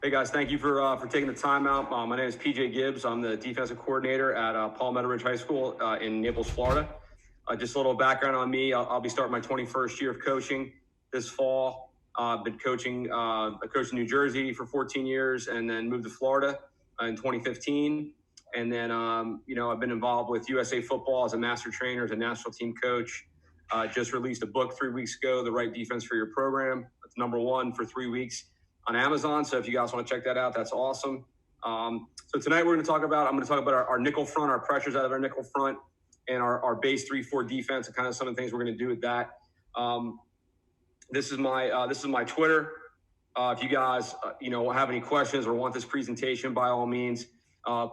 Hey guys, thank you for taking the time out. My name is PJ Gibbs. I'm the defensive coordinator at Palmetto High School in Naples, Florida. Just a little background on me. I'll be starting my 21st year of coaching this fall. I've been coaching. I coached in New Jersey for 14 years, and then moved to Florida in 2015. And then I've been involved with USA Football as a master trainer, as a national team coach. Just released a book 3 weeks ago, The Right Defense for Your Program. It's #1 for 3 weeks on Amazon. So if you guys want to check that out, that's awesome. So tonight I'm going to talk about our nickel front, our pressures out of our nickel front, and our base 3-4 defense, and kind of some of the things we're going to do with that. This is my Twitter. If you guys have any questions or want this presentation, by all means,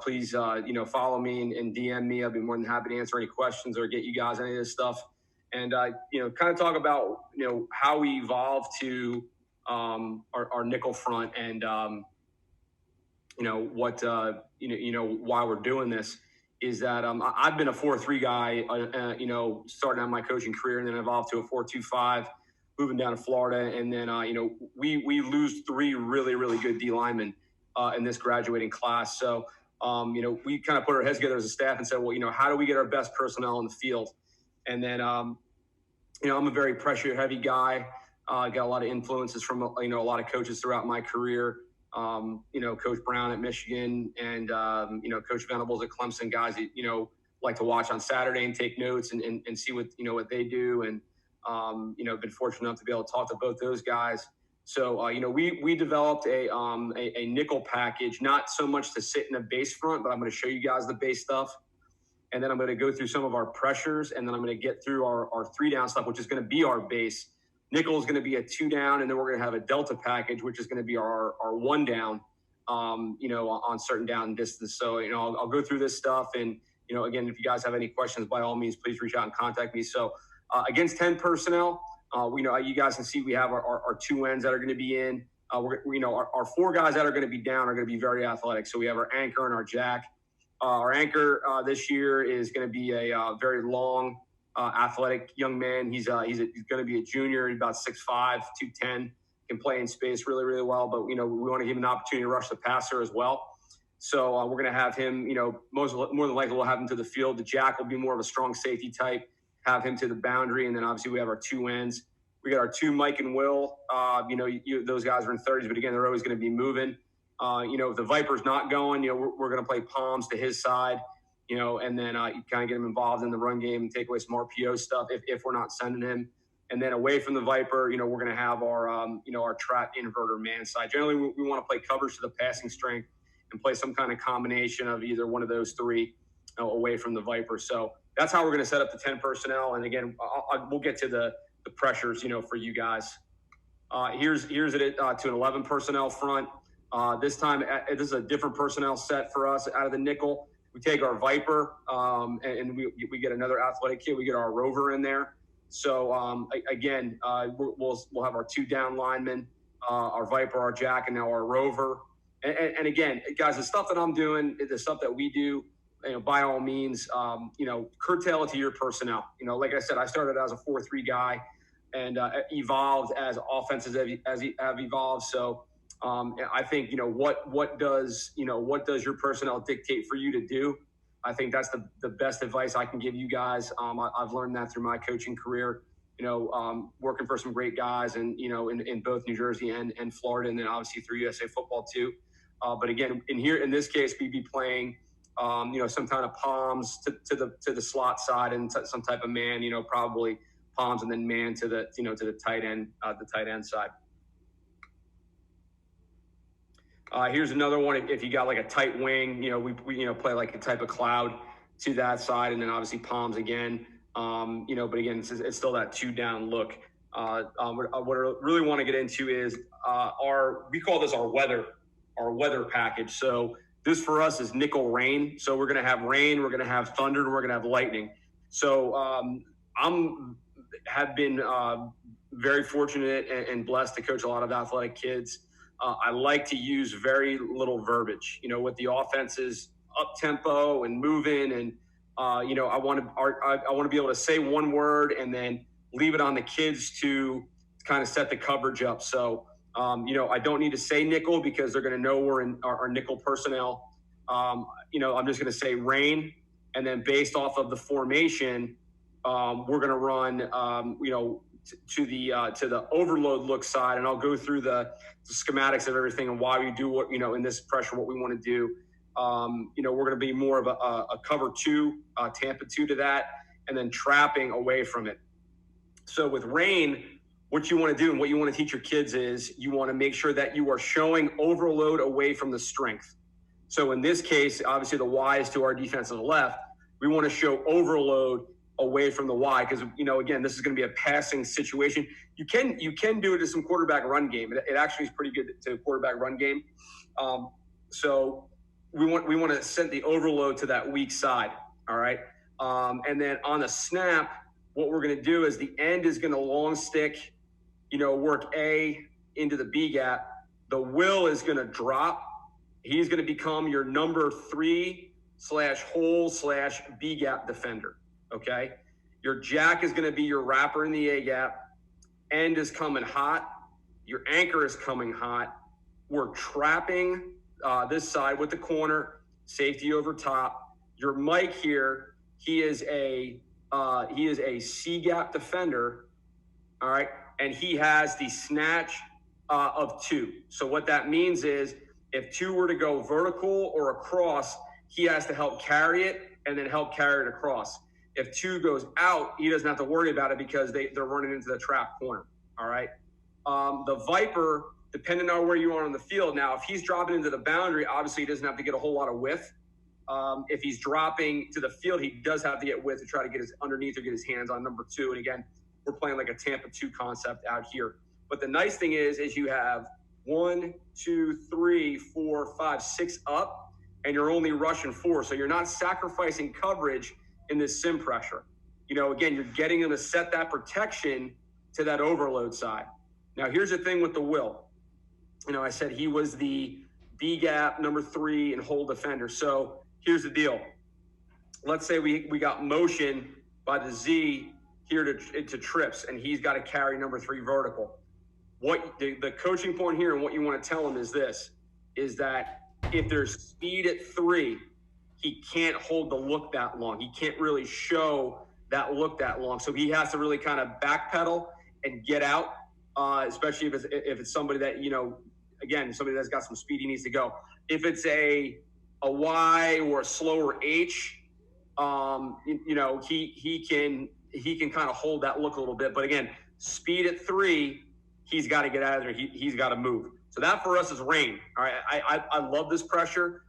please follow me and DM me. I'll be more than happy to answer any questions or get you guys any of this stuff, and kind of talk about how we evolved to our nickel front, and why we're doing this is that I've been a 4-3 guy, starting out my coaching career, and then evolved to a 4-2-5, moving down to Florida, and then we lose 3 really, really good D linemen in this graduating class. So we kind of put our heads together as a staff and said, well, how do we get our best personnel in the field? And then I'm a very pressure heavy guy. Got a lot of influences from a lot of coaches throughout my career. Coach Brown at Michigan, and Coach Venables at Clemson, guys that like to watch on Saturday and take notes and see what they do. And been fortunate enough to be able to talk to both those guys. So we developed a nickel package, not so much to sit in a base front, but I'm going to show you guys the base stuff. And then I'm going to go through some of our pressures, and then I'm going to get through our 3-down stuff, which is going to be our base. Nickel is going to be a 2-down, and then we're going to have a delta package, which is going to be our 1-down, on certain down distance. So, I'll go through this stuff. And, again, if you guys have any questions, by all means, please reach out and contact me. So against 10 personnel, you guys can see we have our 2 ends that are going to be in. Our 4 guys that are going to be down are going to be very athletic. So we have our anchor and our jack. Our anchor this year is going to be a very long, athletic young man. He's going to be a junior. He's about 6'5", 210, can play in space really, really well. But, we want to give him an opportunity to rush the passer as well. So we're going to have him, more than likely we'll have him to the field. The jack will be more of a strong safety type, have him to the boundary. And then obviously we have our 2 ends. We got our 2, Mike and Will. Those guys are in 30s, but again, they're always going to be moving. If the Viper's not going, we're going to play Palms to his side. And then you kind of get him involved in the run game and take away some RPO stuff if we're not sending him. And then away from the Viper, we're going to have our trap inverter man side. Generally, we want to play coverage to the passing strength and play some kind of combination of either one of those 3 away from the Viper. So that's how we're going to set up the 10 personnel. And again, we'll get to the pressures, for you guys. Here's it to an 11 personnel front. This time, this is a different personnel set for us out of the nickel. We take our Viper, and we get another athletic kid. We get our Rover in there. So again, we'll have our 2 down linemen, our Viper, our Jack, and now our Rover. And again, guys, the stuff that I'm doing, the stuff that we do, by all means, curtail it to your personnel. Like I said, I started as a 4-3 guy, and evolved as offenses have evolved. So. I think what does your personnel dictate for you to do? I think that's the best advice I can give you guys. I've learned that through my coaching career. Working for some great guys, and in both New Jersey and Florida, and then obviously through USA Football too. But again, in this case, we'd be playing some kind of Palms to the slot side, and some type of man. Probably Palms and then man to the tight end side. Here's another one. If you got like a tight wing, we play like a type of cloud to that side, and then obviously Palms again. But again, it's still that 2-down look. What I really want to get into is we call this our weather package. So this for us is nickel rain. So we're going to have rain, we're going to have thunder, and we're going to have lightning. So have been very fortunate and blessed to coach a lot of athletic kids. I like to use very little verbiage, with the offense is up tempo and moving. And, I want to be able to say one word and then leave it on the kids to kind of set the coverage up. So I don't need to say nickel because they're going to know we're in our nickel personnel. I'm just going to say rain. And then based off of the formation, we're going to run, to the overload look side. And I'll go through the schematics of everything and why we do what, in this pressure, what we want to do. We're going to be more of a cover two, Tampa two to that, and then trapping away from it. So with rain, what you want to do and what you want to teach your kids is you want to make sure that you are showing overload away from the strength. So in this case, obviously the Y is to our defense on the left. We want to show overload away from the Y because, again, this is going to be a passing situation. You can do it to some quarterback run game. It actually is pretty good to quarterback run game. So we want to send the overload to that weak side. All right. And then on the snap, what we're going to do is the end is going to long stick, work A into the B gap. The will is going to drop. He's going to become your number 3/hole/B gap defender. Okay. Your jack is going to be your wrapper in the A gap. End is coming hot. Your anchor is coming hot. We're trapping this side with the corner, safety over top. Your Mike here, he is a C gap defender. All right. And he has the snatch of 2. So what that means is if 2 were to go vertical or across, he has to help carry it and then help carry it across. If 2 goes out, he doesn't have to worry about it because they're running into the trap corner. All right. The Viper, depending on where you are on the field. Now, if he's dropping into the boundary, obviously he doesn't have to get a whole lot of width. If he's dropping to the field, he does have to get width to try to get his underneath or get his hands on number 2. And again, we're playing like a Tampa 2 concept out here. But the nice thing is you have 1, 2, 3, 4, 5, 6 up, and you're only rushing 4. So you're not sacrificing coverage in this sim pressure. Again, you're getting them to set that protection to that overload side. Now, here's the thing with the will. I said he was the B gap number 3 and hole defender. So here's the deal. Let's say we got motion by the Z here to trips, and he's got to carry number 3 vertical. What the coaching point here and what you want to tell him is this, is that if there's speed at 3, he can't hold the look that long. He can't really show that look that long. So he has to really kind of backpedal and get out, especially if it's somebody that, again, somebody that's got some speed, he needs to go. If it's a Y or a slower H, he can kind of hold that look a little bit. But again, speed at 3, he's got to get out of there. He's got to move. So that for us is rain. All right. I love this pressure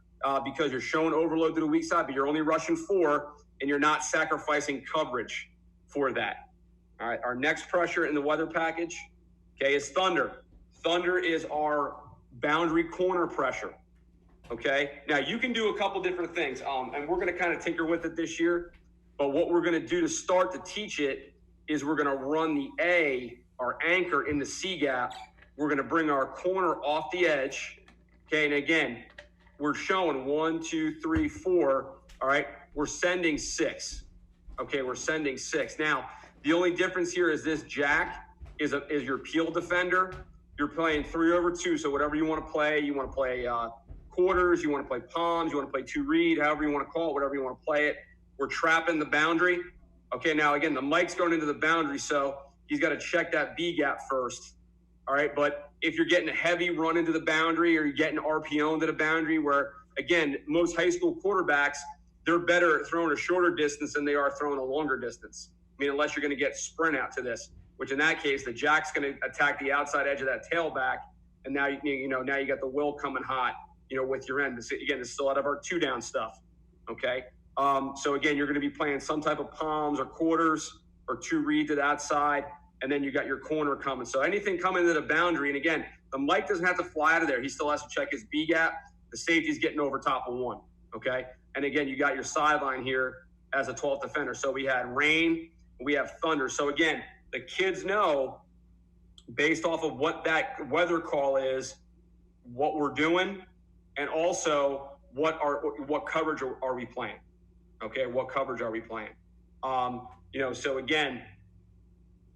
because you're showing overload to the weak side, but you're only rushing 4 and you're not sacrificing coverage for that. All right. Our next pressure in the weather package, okay, is thunder. Thunder is our boundary corner pressure. Okay. Now you can do a couple different things. And we're going to kind of tinker with it this year. But what we're going to do to start to teach it is we're going to run the A, our anchor, in the C gap. We're going to bring our corner off the edge. Okay. And again, we're showing 1, 2, 3, 4. All right. We're sending 6. Okay. We're sending 6. Now, the only difference here is this jack is your peel defender. You're playing 3/2. So whatever you want to play, quarters, you want to play palms, you want to play 2 read, however you want to call it, whatever you want to play it. We're trapping the boundary. Okay, now again, the Mike's going into the boundary, so he's got to check that B gap first. All right, but if you're getting a heavy run into the boundary or you're getting RPO into the boundary where, again, most high school quarterbacks, they're better at throwing a shorter distance than they are throwing a longer distance. I mean, unless you're going to get sprint out to this, which in that case, the jack's going to attack the outside edge of that tailback, and now you got the will coming hot, with your end. Again, this is still out of our 2-down stuff, okay? So again, you're going to be playing some type of palms or quarters or 2 read to the outside, and then you got your corner coming. So anything coming to the boundary, and again, the Mike doesn't have to fly out of there. He still has to check his B gap. The safety's getting over top of 1, okay? And again, you got your sideline here as a 12th defender. So we had rain, we have thunder. So again, the kids know based off of what that weather call is, what we're doing, and also what coverage are we playing? Okay, what coverage are we playing? So again,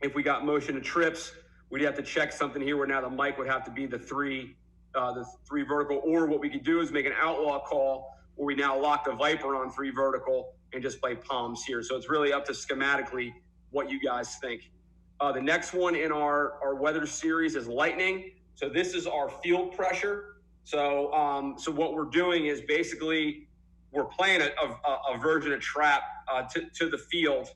if we got motion and trips, we'd have to check something here where now the Mike would have to be the three vertical, or what we could do is make an outlaw call where we now lock the Viper on 3 vertical and just play palms here. So it's really up to schematically what you guys think. The next one in our weather series is lightning. So this is our field pressure. So what we're doing is basically we're playing a version of trap to the field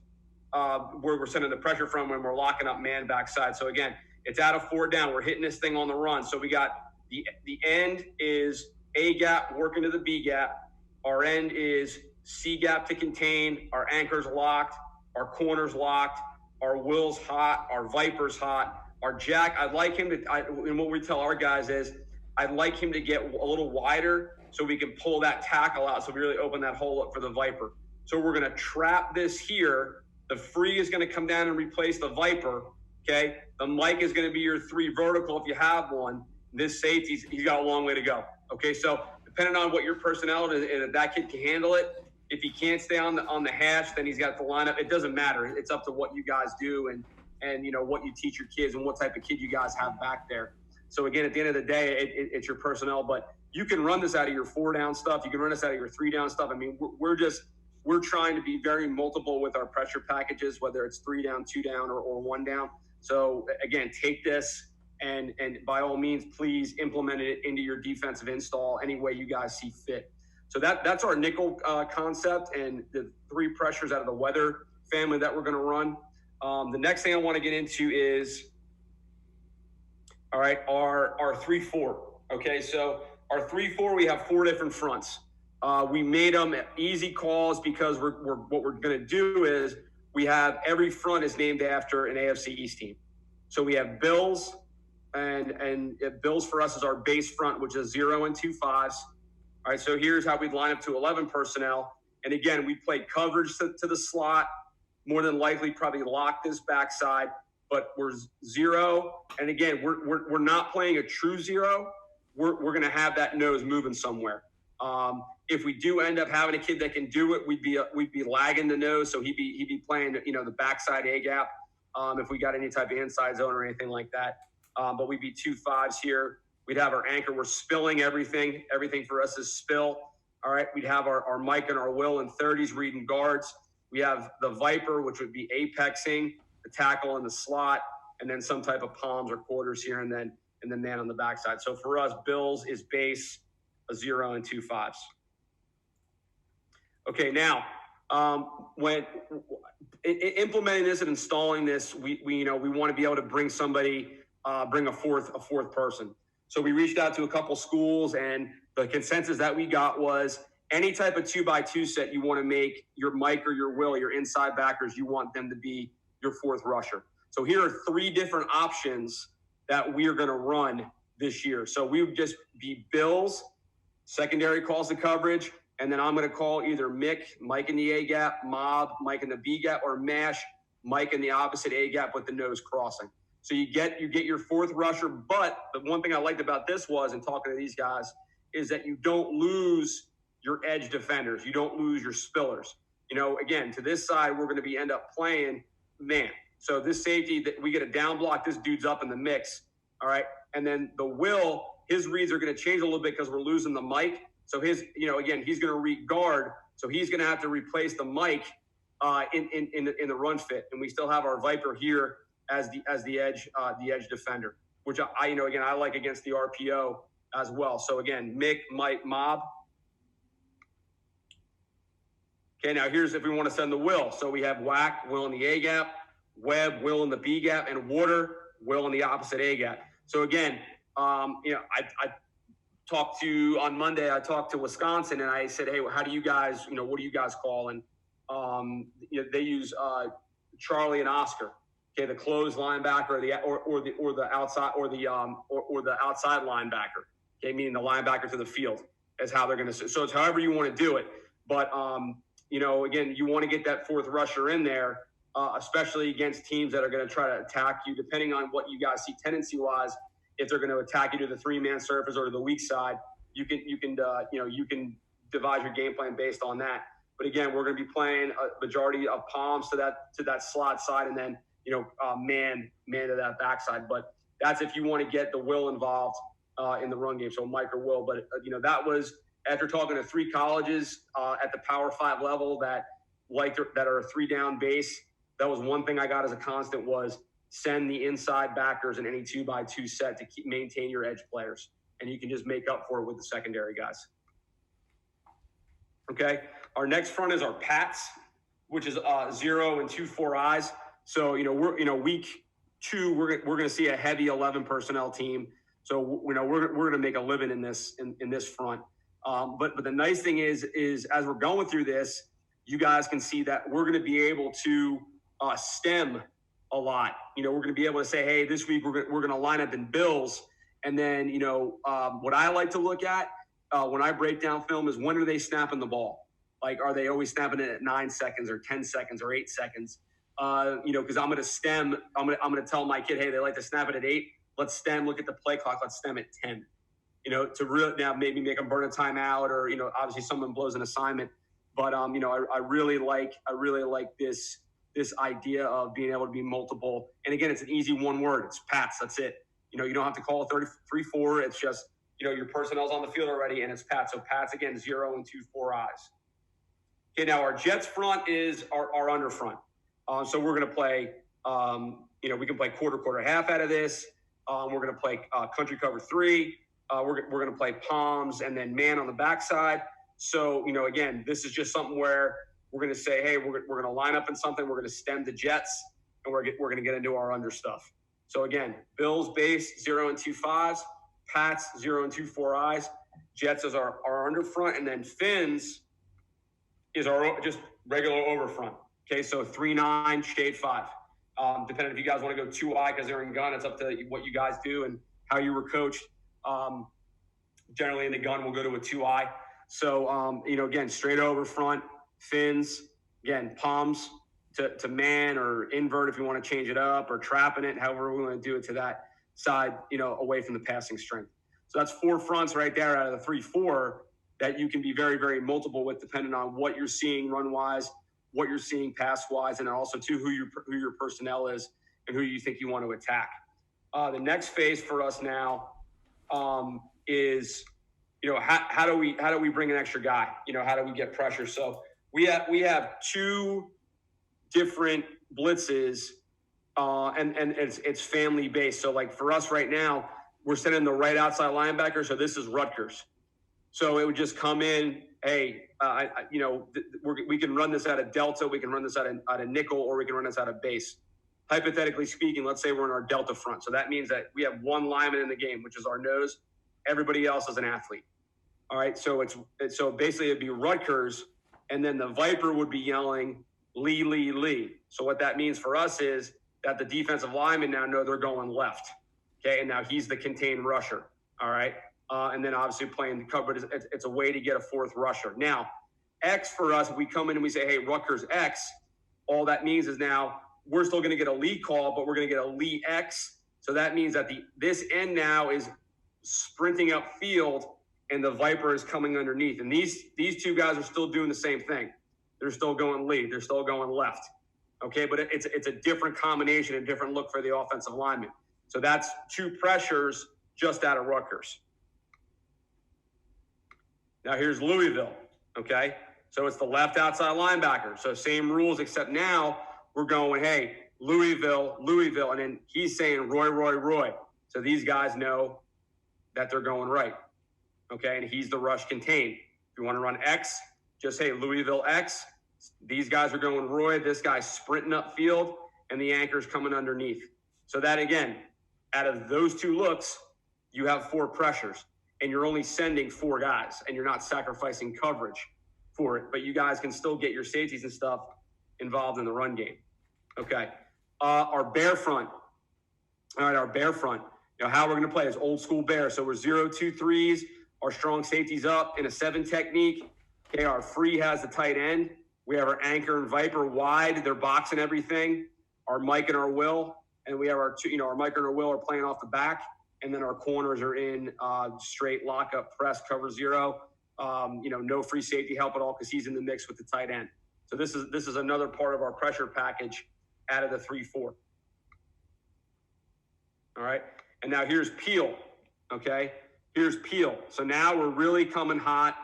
where we're sending the pressure from when we're locking up man backside. So again, it's out of 4 down. We're hitting this thing on the run. So we got the end is A gap working to the B gap. Our end is C gap to contain. Our anchor's locked. Our corner's locked. Our will's hot. Our Viper's hot. Our jack, I'd like him to, and what we tell our guys is, I'd like him to get a little wider so we can pull that tackle out so we really open that hole up for the Viper. So we're going to trap this here. The free is going to come down and replace the Viper, okay? The Mike is going to be your 3 vertical if you have one. This safety, he's got a long way to go, okay? So depending on what your personnel is, and if that kid can handle it, if he can't stay on the hash, then he's got the lineup. It doesn't matter. It's up to what you guys do and you know what you teach your kids and what type of kid you guys have back there. So again, at the end of the day, it's your personnel, but you can run this out of your 4 down stuff. You can run this out of your 3 down stuff. I mean, we're trying to be very multiple with our pressure packages, whether it's 3 down, 2 down, or 1 down. So again, take this and by all means, please implement it into your defensive install any way you guys see fit. So that's our nickel concept and the 3 pressures out of the weather family that we're going to run. The next thing I want to get into is, all right, our 3-4. Okay, so our 3-4, we have 4 different fronts. We made them easy calls because what we're going to do is we have every front is named after an AFC East team. So we have Bills, and Bills for us is our base front, which is 0 and 2 5s. All right, so here's how we'd line up to 11 personnel. And again, we play coverage to the slot. More than likely, probably lock this backside, but we're 0. And again, we're not playing a true 0. We're going to have that nose moving somewhere. If we do end up having a kid that can do it, we'd be lagging the nose, so he'd be playing the backside A gap. If we got any type of inside zone or anything like that, but we'd be 2 5s here. We'd have our anchor. We're spilling everything. Everything for us is spill. All right. We'd have our Mike and our Will in 30s reading guards. We have the Viper, which would be apexing, the tackle in the slot, and then some type of palms or quarters here, and then man on the backside. So for us, Bills is base, a 0 and 2 5s. Okay, now when implementing this and installing this, we want to be able to bring somebody, bring a fourth person. So we reached out to a couple schools, and the consensus that we got was any type of 2x2 set you want to make your Mike or your Will, your inside backers, you want them to be your 4th rusher. So here are 3 different options that we are going to run this year. So we would just be Bills, secondary calls the coverage, and then I'm going to call either Mike in the A gap, Mob, Mike in the B gap, or Mash, Mike in the opposite A gap with the nose crossing. So you get your 4th rusher. But the one thing I liked about this was, in talking to these guys, is that you don't lose your edge defenders. You don't lose your spillers. Again, to this side, we're going to end up playing man. So this safety, that we get a down block, this dude's up in the mix. All right. And then the Will, his reads are going to change a little bit because we're losing the Mike. So he's going to read guard. So he's going to have to replace the Mike in the run fit. And we still have our Viper here as the edge defender, which I like against the RPO as well. So again, Mike, Mob. Okay, now here's if we want to send the Will. So we have Whack, Will in the A gap, Webb, Will in the B gap, and Water, Will in the opposite A gap. So again, I talked on Monday, I talked to Wisconsin, and I said, hey, how do you guys, what do you guys call? And they use Charlie and Oscar. Okay, the closed linebacker or the outside or the outside linebacker. Okay, meaning the linebacker to the field is how they're going to. So it's however you want to do it. But again, you want to get that 4th rusher in there, especially against teams that are going to try to attack you. Depending on what you guys see tendency-wise, if they're going to attack you to the 3-man surface or to the weak side, you can devise your game plan based on that. But again, we're going to be playing a majority of palms to that slot side, and then man to that backside. But that's if you want to get the will involved in the run game. So Mike or Will. But, that was after talking to 3 colleges at the Power 5 level that are a 3-down base. That was one thing I got as a constant was send the inside backers in any 2x2 set to maintain your edge players. And you can just make up for it with the secondary guys. Okay. Our next front is our Pats, which is 0 and 2-4 eyes. So, we're, week 2, we're going to see a heavy 11 personnel team. So, we're going to make a living in this front. But the nice thing is as we're going through this, you guys can see that we're going to be able to stem a lot. We're going to be able to say, hey, this week we're going to line up in bills. And then, what I like to look at when I break down film is when are they snapping the ball? Like, are they always snapping it at 9 seconds or 10 seconds or 8 seconds? Because I'm going to stem. I'm going to tell my kid, hey, they like to snap it at 8. Let's stem. Look at the play clock. Let's stem at 10. To really now maybe make them burn a timeout or obviously someone blows an assignment. But I really like this idea of being able to be multiple. And again, it's an easy one word. It's Pats. That's it. You don't have to call it 33-4. It's just your personnel's on the field already, and it's Pats. So Pats again, 0 and 2-4 eyes. Okay, now our Jets front is our under front. So we're going to play, we can play quarter, half out of this. We're going to play country cover 3. We're going to play palms and then man on the backside. So, again, this is just something where we're going to say, hey, we're going to line up in something. We're going to stem the Jets, and we're going to get into our under stuff. So, again, Bills base 0 and 2-5s, Pats 0 and 2-4 eyes, Jets is our under front, and then Fins is our just regular over front. Okay, so 3-9, shade 5. Depending if you guys want to go 2-eye because they're in gun, it's up to what you guys do and how you were coached. Generally in the gun, we'll go to a 2-eye. So, again, straight over front, fins, again, palms to man or invert if you want to change it up or trapping it, however we want to do it to that side, away from the passing strength. So that's 4 fronts right there out of the 3-4 that you can be very, very multiple with depending on what you're seeing run-wise, what you're seeing pass-wise, and also, too, who your personnel is and who you think you want to attack. The next phase for us now is, how do we bring an extra guy? How do we get pressure? So we have 2 different blitzes, and it's family based. So like for us right now, we're sending the right outside linebacker. So this is Rutgers. So it would just come in. Hey, we can run this out of Delta. We can run this out of nickel, or we can run this out of base. Hypothetically speaking, let's say we're in our Delta front. So that means that we have 1 lineman in the game, which is our nose. Everybody else is an athlete. All right. So so basically it'd be Rutgers, and then the Viper would be yelling Lee, Lee, Lee. So what that means for us is that the defensive linemen now know they're going left. Okay. And now he's the contained rusher. All right. And then obviously playing the cover, it's a way to get a 4th rusher. Now, X for us, if we come in and we say, hey, Rutgers X, all that means is now we're still going to get a Lee call, but we're going to get a Lee X. So that means that this end now is sprinting upfield and the Viper is coming underneath. And these 2 guys are still doing the same thing. They're still going lead. They're still going left. Okay, but it's a different combination, a different look for the offensive lineman. So that's 2 pressures just out of Rutgers. Now here's Louisville, okay? So it's the left outside linebacker. So same rules, except now we're going, hey, Louisville, and then he's saying Roy. So these guys know that they're going right, okay? And he's the rush contained. If you want to run X, just say Louisville X. These guys are going Roy. This guy's sprinting upfield, and the anchor's coming underneath. So that, again, out of those 2 looks, you have 4 pressures. And you're only sending 4 guys, and you're not sacrificing coverage for it. But you guys can still get your safeties and stuff involved in the run game. Okay. Our bear front. All right, our bear front. How we're going to play is old school bear. So we're 0-2-3s. Our strong safety's up in a 7 technique. Okay, our free has the tight end. We have our anchor and Viper wide. They're boxing everything. Our Mike and our Will. And we have our 2, our Mike and our Will are playing off the back. And then our corners are in straight lockup press, cover 0. No free safety help at all because he's in the mix with the tight end. So this is another part of our pressure package out of the 3-4. All right. And now here's peel. Okay. Here's peel. So now we're really coming hot.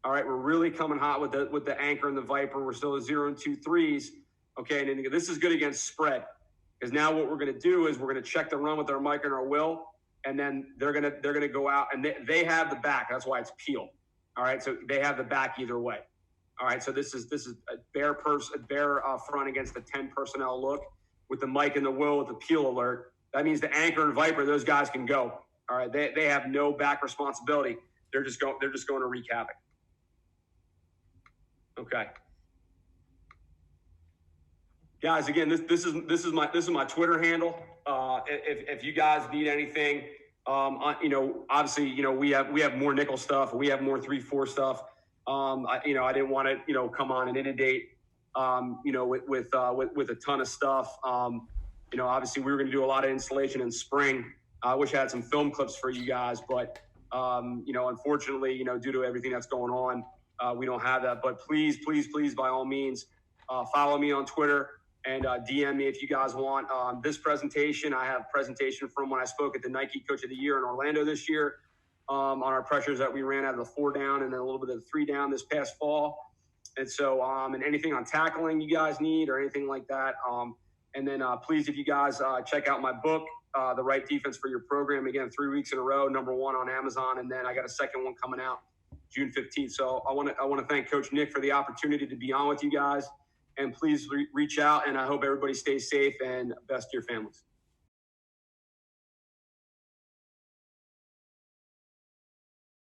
All right. We're really coming hot with the anchor and the viper. We're still at 0 and 2 threes. Okay. And then this is good against spread, because now what we're going to do is we're going to check the run with our Mike and our Will, and then they're going to go out, and they have the back. That's why it's peel. All right. So they have the back either way. All right. So this is a bare front against the 10 personnel look with the Mike and the Will with the peel alert. That means the anchor and viper, those guys can go. All right. They have no back responsibility. They're just going to wreak havoc. Okay. Guys, again, this is my Twitter handle. If you guys need anything, obviously, we have more nickel stuff. We have more 3-4 stuff. I didn't want to, come on and inundate, with a ton of stuff. Obviously we were going to do a lot of installation in spring. I wish I had some film clips for you guys, but, unfortunately, due to everything that's going on, we don't have that. But please, by all means, follow me on Twitter and DM me if you guys want. This presentation, I have presentation from when I spoke at the Nike Coach of the Year in Orlando this year, on our pressures that we ran out of the 4 down and then a little bit of the 3 down this past fall. And so, and anything on tackling you guys need or anything like that. And then please, if you guys check out my book, The Right Defense for Your Program, again, 3 weeks in a row, #1 on Amazon. And then I got a second one coming out June 15th. So I want to thank Coach Nick for the opportunity to be on with you guys. And please reach out, and I hope everybody stays safe and best to your families.